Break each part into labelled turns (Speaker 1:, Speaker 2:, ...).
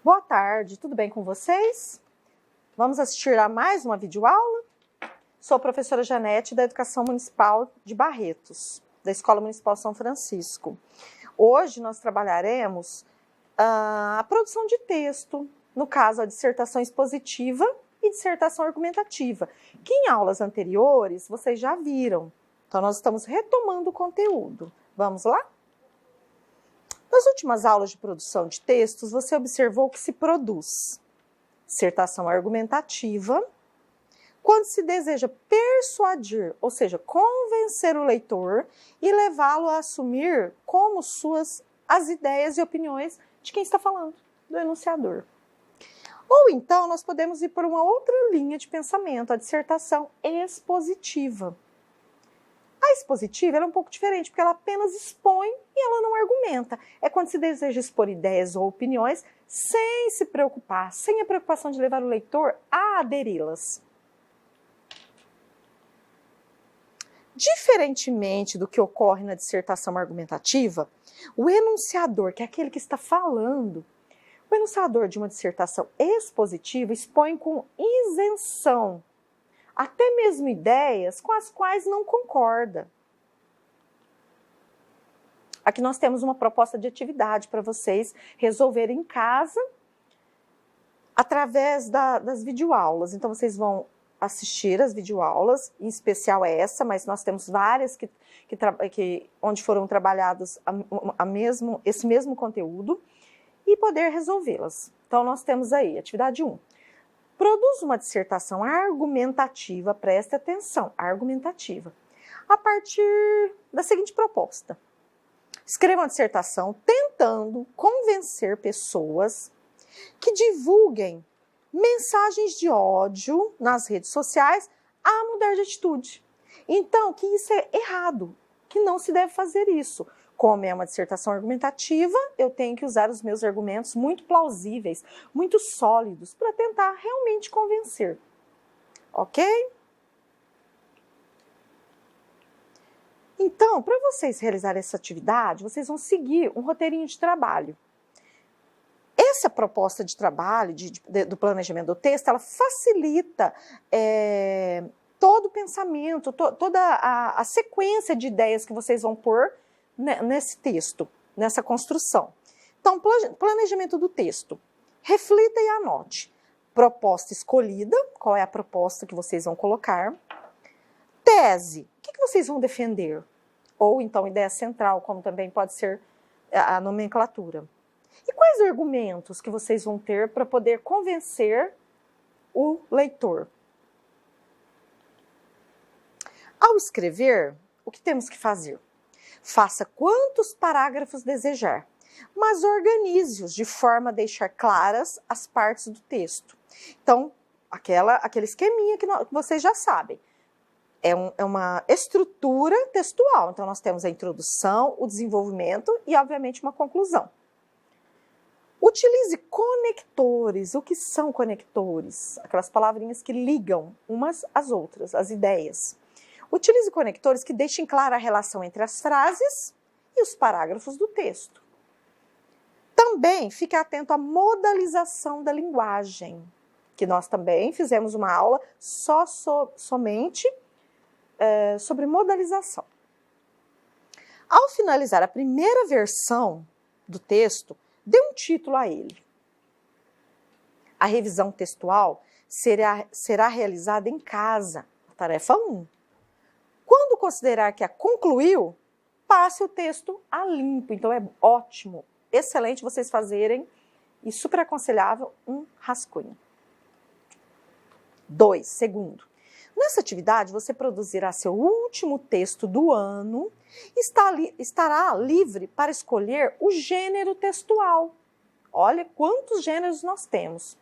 Speaker 1: Boa tarde, tudo bem com vocês? Vamos assistir a mais uma videoaula? Sou a professora Janete da Educação Municipal de Barretos, da Escola Municipal São Francisco. Hoje nós trabalharemos a produção de texto, no caso a dissertação expositiva e dissertação argumentativa, que em aulas anteriores vocês já viram. Então nós estamos retomando o conteúdo. Vamos lá? Nas últimas aulas de produção de textos, você observou que se produz dissertação argumentativa quando se deseja persuadir, ou seja, convencer o leitor e levá-lo a assumir como suas as ideias e opiniões de quem está falando, do enunciador. Ou então nós podemos ir por uma outra linha de pensamento, a dissertação expositiva. A expositiva é um pouco diferente, porque ela apenas expõe e ela não argumenta. É quando se deseja expor ideias ou opiniões sem se preocupar, sem a preocupação de levar o leitor a aderi-las. Diferentemente do que ocorre na dissertação argumentativa, o enunciador, que é aquele que está falando, o enunciador de uma dissertação expositiva expõe com isenção até mesmo ideias com as quais não concorda. Aqui nós temos uma proposta de atividade para vocês resolverem em casa através das videoaulas. Então vocês vão assistir as videoaulas, em especial essa, mas nós temos várias onde foram trabalhados esse mesmo conteúdo e poder resolvê-las. Então nós temos aí, atividade 1. Produz uma dissertação argumentativa, preste atenção, argumentativa, a partir da seguinte proposta. Escreva uma dissertação tentando convencer pessoas que divulguem mensagens de ódio nas redes sociais a mudar de atitude. Então, que isso é errado, que não se deve fazer isso. Como é uma dissertação argumentativa, eu tenho que usar os meus argumentos muito plausíveis, muito sólidos, para tentar realmente convencer. Ok? Então, para vocês realizarem essa atividade, vocês vão seguir um roteirinho de trabalho. Essa proposta de trabalho, do planejamento do texto, ela facilita todo o pensamento, toda a sequência de ideias que vocês vão pôr nesse texto, nessa construção. Então, planejamento do texto. Reflita e anote. Proposta escolhida, qual é a proposta que vocês vão colocar. Tese, o que vocês vão defender? Ou então ideia central, como também pode ser a nomenclatura. E quais argumentos que vocês vão ter para poder convencer o leitor? Ao escrever, o que temos que fazer? Faça quantos parágrafos desejar, mas organize-os de forma a deixar claras as partes do texto. Então, aquele esqueminha que vocês já sabem. É uma estrutura textual. Então, nós temos a introdução, o desenvolvimento e, obviamente, uma conclusão. Utilize conectores. O que são conectores? Aquelas palavrinhas que ligam umas às outras, as ideias. Utilize conectores que deixem clara a relação entre as frases e os parágrafos do texto. Também fique atento à modalização da linguagem, que nós também fizemos uma aula somente sobre modalização. Ao finalizar a primeira versão do texto, dê um título a ele. A revisão textual será realizada em casa, tarefa 1. Quando considerar que a concluiu, passe o texto a limpo. Então é ótimo, excelente vocês fazerem, e super aconselhável, um rascunho. 2. Segundo, nessa atividade você produzirá seu último texto do ano e estará livre para escolher o gênero textual. Olha quantos gêneros nós temos.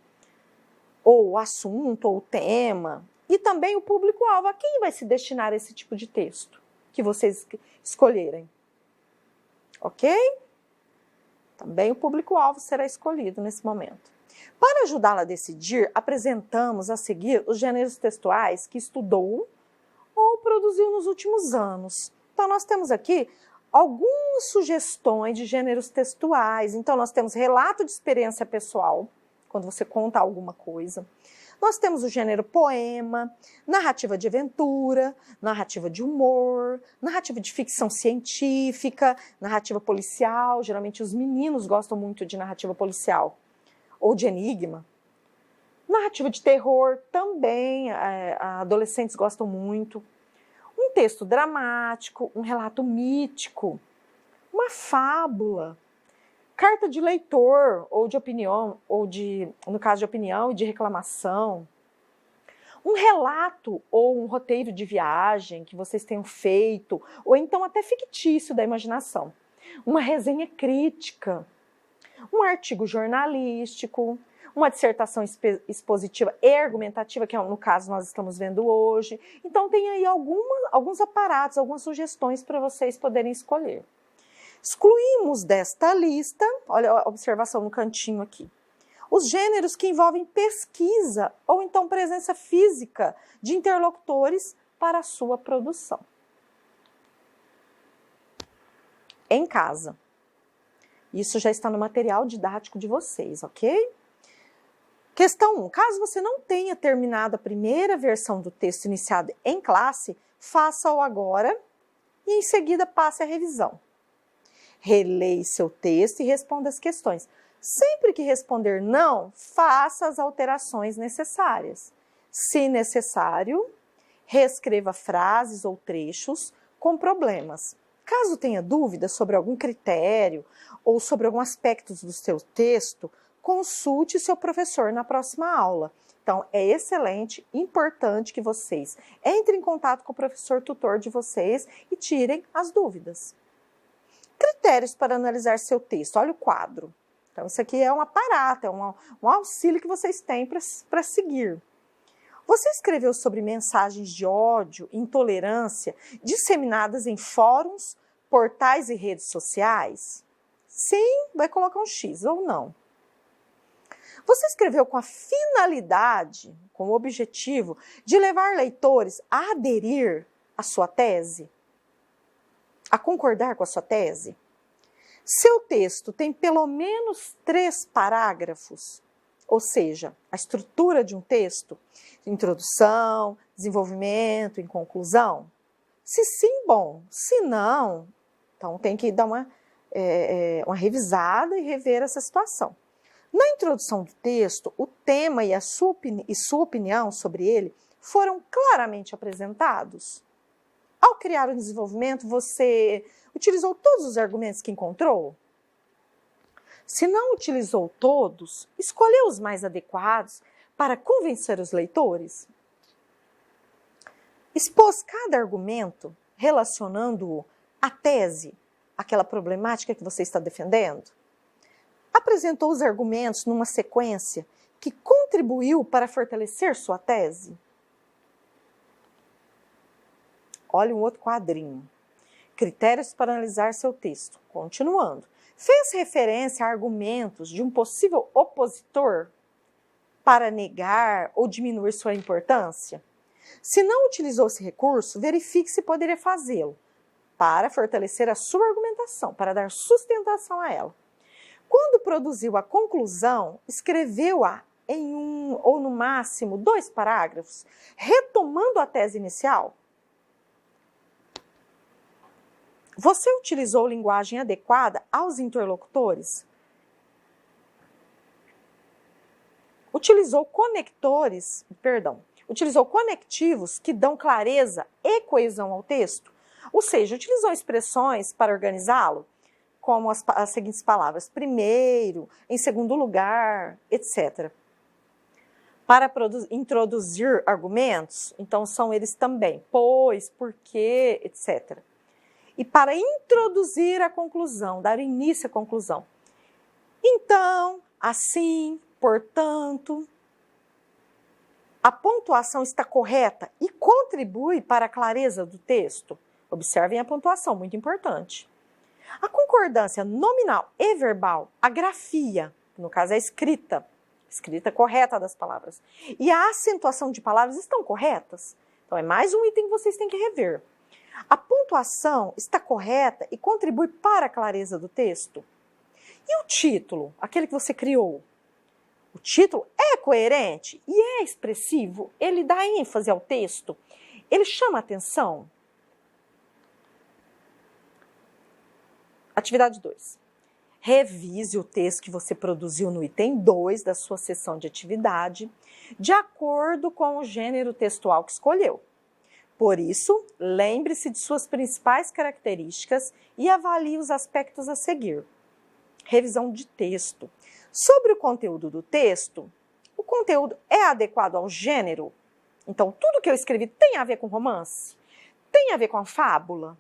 Speaker 1: Ou o assunto, ou o tema. E também o público-alvo. A quem vai se destinar esse tipo de texto que vocês escolherem? Ok? Também o público-alvo será escolhido nesse momento. Para ajudá-la a decidir, apresentamos a seguir os gêneros textuais que estudou ou produziu nos últimos anos. Então, nós temos aqui algumas sugestões de gêneros textuais. Então, nós temos relato de experiência pessoal, quando você conta alguma coisa. Nós temos o gênero poema, narrativa de aventura, narrativa de humor, narrativa de ficção científica, narrativa policial. Geralmente os meninos gostam muito de narrativa policial ou de enigma. Narrativa de terror também, adolescentes gostam muito. Um texto dramático, um relato mítico, uma fábula, carta de leitor ou de opinião, no caso de opinião e de reclamação, um relato ou um roteiro de viagem que vocês tenham feito, ou então até fictício da imaginação, uma resenha crítica, um artigo jornalístico, uma dissertação expositiva e argumentativa, que é no caso nós estamos vendo hoje. Então tem aí alguns aparatos, algumas sugestões para vocês poderem escolher. Excluímos desta lista, olha a observação no cantinho aqui, os gêneros que envolvem pesquisa ou então presença física de interlocutores para a sua produção. Em casa. Isso já está no material didático de vocês, ok? Questão 1. Caso você não tenha terminado a primeira versão do texto iniciado em classe, faça-o agora e em seguida passe a revisão. Releia seu texto e responda as questões. Sempre que responder não, faça as alterações necessárias. Se necessário, reescreva frases ou trechos com problemas. Caso tenha dúvidas sobre algum critério ou sobre algum aspecto do seu texto, consulte seu professor na próxima aula. Então, é excelente, importante que vocês entrem em contato com o professor tutor de vocês e tirem as dúvidas. Critérios para analisar seu texto. Olha o quadro. Então, isso aqui é um aparato, é um auxílio que vocês têm para seguir. Você escreveu sobre mensagens de ódio e intolerância disseminadas em fóruns, portais e redes sociais? Sim, vai colocar um X ou não. Você escreveu com a finalidade, com o objetivo de levar leitores a aderir à sua tese? A concordar com a sua tese? Seu texto tem pelo menos 3 parágrafos, ou seja, a estrutura de um texto, introdução, desenvolvimento, em conclusão? Se sim, bom. Se não, então tem que dar uma revisada e rever essa situação. Na introdução do texto, o tema e sua opinião sobre ele foram claramente apresentados. Ao criar o desenvolvimento, você utilizou todos os argumentos que encontrou? Se não utilizou todos, escolheu os mais adequados para convencer os leitores? Expôs cada argumento relacionando-o à tese, àquela problemática que você está defendendo? Apresentou os argumentos numa sequência que contribuiu para fortalecer sua tese? Olha um outro quadrinho. Critérios para analisar seu texto. Continuando. Fez referência a argumentos de um possível opositor para negar ou diminuir sua importância? Se não utilizou esse recurso, verifique se poderia fazê-lo para fortalecer a sua argumentação, para dar sustentação a ela. Quando produziu a conclusão, escreveu-a em 1 ou no máximo 2 parágrafos, retomando a tese inicial? Você utilizou linguagem adequada aos interlocutores? Utilizou conectivos que dão clareza e coesão ao texto? Ou seja, utilizou expressões para organizá-lo, como as seguintes palavras: primeiro, em segundo lugar, etc. Para introduzir argumentos, então são eles também, pois, porque, etc. E para introduzir a conclusão, dar início à conclusão. Então, assim, portanto, a pontuação está correta e contribui para a clareza do texto? Observem a pontuação, muito importante. A concordância nominal e verbal, a grafia, no caso é a escrita correta das palavras, e a acentuação de palavras estão corretas? Então é mais um item que vocês têm que rever. A pontuação está correta e contribui para a clareza do texto? E o título, aquele que você criou? O título é coerente e é expressivo? Ele dá ênfase ao texto? Ele chama atenção? Atividade 2. Revise o texto que você produziu no item 2 da sua seção de atividade, de acordo com o gênero textual que escolheu. Por isso, lembre-se de suas principais características e avalie os aspectos a seguir. Revisão de texto. Sobre o conteúdo do texto, o conteúdo é adequado ao gênero? Então, tudo que eu escrevi tem a ver com romance? Tem a ver com a fábula?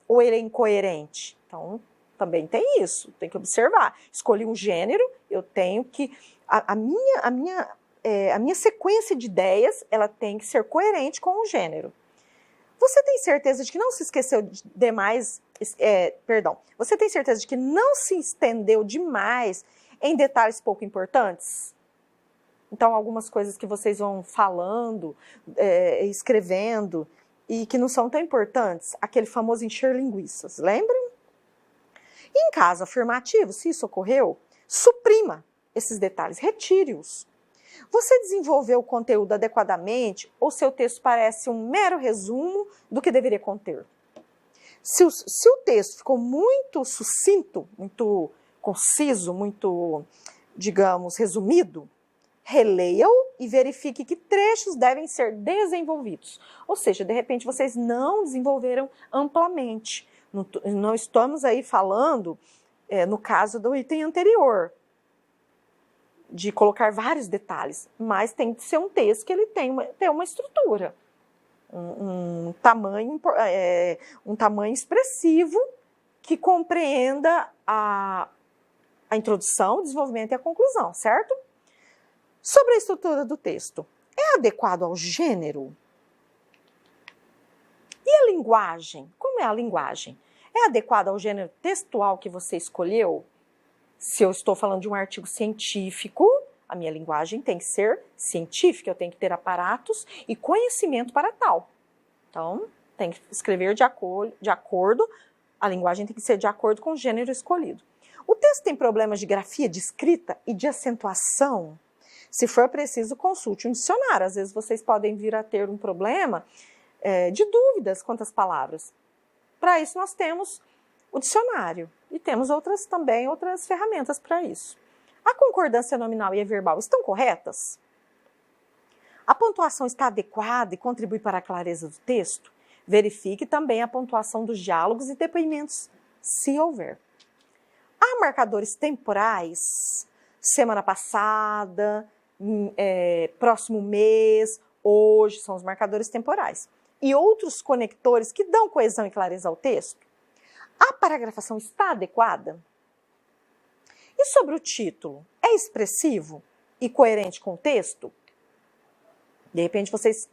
Speaker 1: Ou ele é incoerente? Então, também tem isso, tem que observar. Escolhi um gênero, eu tenho que... A minha sequência de ideias, ela tem que ser coerente com o gênero. Você tem certeza de que não se esqueceu demais... Você tem certeza de que não se estendeu demais em detalhes pouco importantes? Então, algumas coisas que vocês vão falando, escrevendo, e que não são tão importantes, aquele famoso encher linguiças, lembram? Em caso afirmativo, se isso ocorreu, suprima esses detalhes, retire-os. Você desenvolveu o conteúdo adequadamente ou seu texto parece um mero resumo do que deveria conter? Se o texto ficou muito sucinto, muito conciso, muito, digamos, resumido, releia-o e verifique que trechos devem ser desenvolvidos. Ou seja, de repente vocês não desenvolveram amplamente. Não estamos aí falando, no caso do item anterior, de colocar vários detalhes, mas tem que ser um texto que ele tem uma estrutura, um tamanho expressivo que compreenda a introdução, o desenvolvimento e a conclusão, certo? Sobre a estrutura do texto, é adequado ao gênero? E a linguagem? Como é a linguagem? É adequada ao gênero textual que você escolheu? Se eu estou falando de um artigo científico, a minha linguagem tem que ser científica, eu tenho que ter aparatos e conhecimento para tal. Então, tem que escrever de acordo, a linguagem tem que ser de acordo com o gênero escolhido. O texto tem problemas de grafia, de escrita e de acentuação? Se for preciso, consulte um dicionário. Às vezes vocês podem vir a ter um problema de dúvidas quanto às palavras. Para isso nós temos o dicionário e temos outras ferramentas para isso. A concordância nominal e a verbal estão corretas? A pontuação está adequada e contribui para a clareza do texto? Verifique também a pontuação dos diálogos e depoimentos, se houver. Há marcadores temporais? Semana passada, próximo mês, hoje, são os marcadores temporais. E outros conectores que dão coesão e clareza ao texto? A paragrafação está adequada? E sobre o título, é expressivo e coerente com o texto? De repente vocês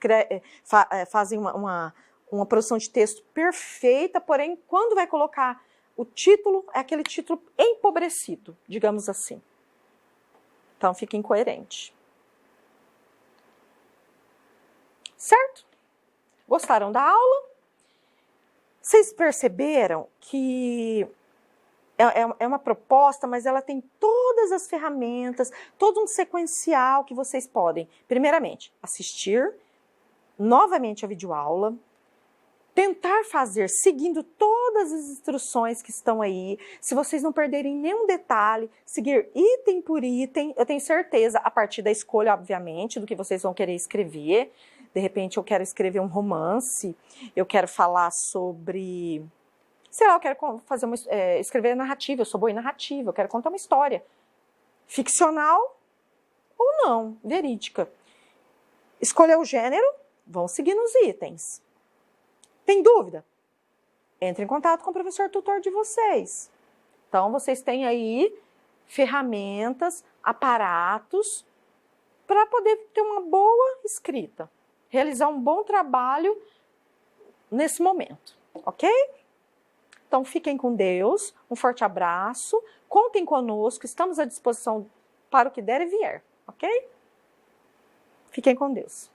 Speaker 1: fazem uma produção de texto perfeita, porém, quando vai colocar o título, é aquele título empobrecido, digamos assim. Então, fica incoerente. Certo? Gostaram da aula? Vocês perceberam que é uma proposta, mas ela tem todas as ferramentas, todo um sequencial que vocês podem, primeiramente, assistir novamente a videoaula, tentar fazer seguindo todas as instruções que estão aí. Se vocês não perderem nenhum detalhe, seguir item por item, eu tenho certeza, a partir da escolha, obviamente, do que vocês vão querer escrever. De repente eu quero escrever um romance, eu quero falar sobre... Sei lá, eu quero escrever narrativa, eu sou boa em narrativa, eu quero contar uma história. Ficcional ou não, verídica. Escolher o gênero, vão seguir nos itens. Tem dúvida? Entre em contato com o professor tutor de vocês. Então, vocês têm aí ferramentas, aparatos, para poder ter uma boa escrita. Realizar um bom trabalho nesse momento, ok? Então, fiquem com Deus, um forte abraço, contem conosco, estamos à disposição para o que der e vier, ok? Fiquem com Deus.